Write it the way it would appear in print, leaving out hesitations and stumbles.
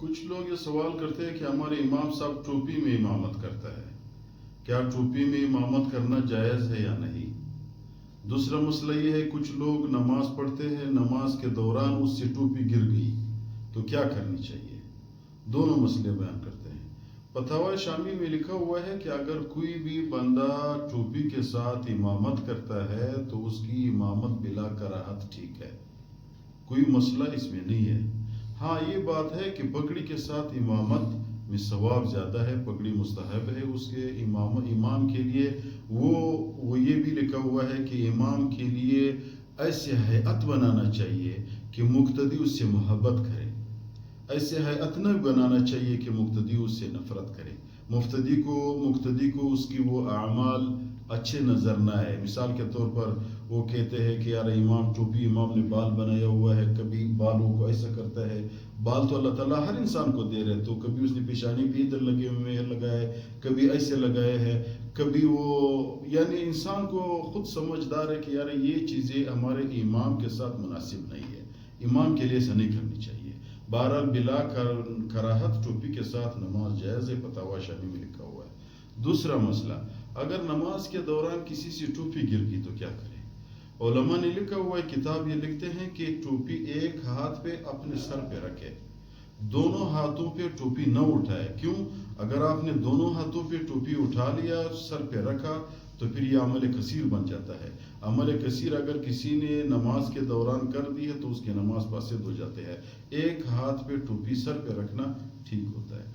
کچھ لوگ یہ سوال کرتے ہیں کہ ہمارے امام صاحب ٹوپی میں امامت کرتا ہے، کیا ٹوپی میں امامت کرنا جائز ہے یا نہیں؟ دوسرا مسئلہ یہ ہے کچھ لوگ نماز پڑھتے ہیں، نماز کے دوران اس سے ٹوپی گر گئی تو کیا کرنی چاہیے؟ دونوں مسئلے بیان کرتے ہیں۔ فتاوی شامی میں لکھا ہوا ہے کہ اگر کوئی بھی بندہ ٹوپی کے ساتھ امامت کرتا ہے تو اس کی امامت بلا کراہت ٹھیک ہے، کوئی مسئلہ اس میں نہیں ہے۔ ہاں یہ بات ہے کہ پگڑی کے ساتھ امامت میں ثواب زیادہ ہے، پگڑی مستحب ہے اس کے امام کے لیے۔ وہ یہ بھی لکھا ہوا ہے کہ امام کے لیے ایسے ہیئت بنانا چاہیے کہ مقتدی اس سے محبت کرے، ایسے ہیئت نہ بنانا چاہیے کہ مقتدی اس سے نفرت کرے، مقتدی کو اس کی وہ اعمال اچھے نظر نہ آئے۔ مثال کے طور پر وہ کہتے ہیں کہ یار امام نے بال بنایا ہوا ہے، کبھی بالوں کو ایسا کرتا ہے۔ بال تو اللہ تعالیٰ ہر انسان کو دے رہے، تو کبھی اس نے پیشانی بھی ادھر لگے ہوئے لگائے، کبھی ایسے لگائے ہیں، کبھی وہ یعنی انسان کو خود سمجھدار ہے کہ یار یہ چیزیں ہمارے امام کے ساتھ مناسب نہیں ہے، امام کے لیے ایسا نہیں کرنی چاہیے۔ بہرحال بلا کراہت ٹوپی کے ساتھ نماز جائز ہے، فتاوی شامی میں لکھا ہوا ہے۔ دوسرا مسئلہ، اگر نماز کے دوران کسی سے ٹوپی گر گئی تو کیا کرے؟ علماء نے لکھا ہوا ہے، کتاب یہ لکھتے ہیں کہ ٹوپی ایک ہاتھ پہ اپنے سر پہ رکھے، دونوں ہاتھوں پہ ٹوپی نہ اٹھائے۔ کیوں؟ اگر آپ نے دونوں ہاتھوں پہ ٹوپی اٹھا لیا، سر پہ رکھا، تو پھر یہ عمل کثیر بن جاتا ہے۔ عمل کثیر اگر کسی نے نماز کے دوران کر دی ہے تو اس کی نماز فاسد ہو جاتے ہیں۔ ایک ہاتھ پہ ٹوپی سر پہ رکھنا ٹھیک ہوتا ہے۔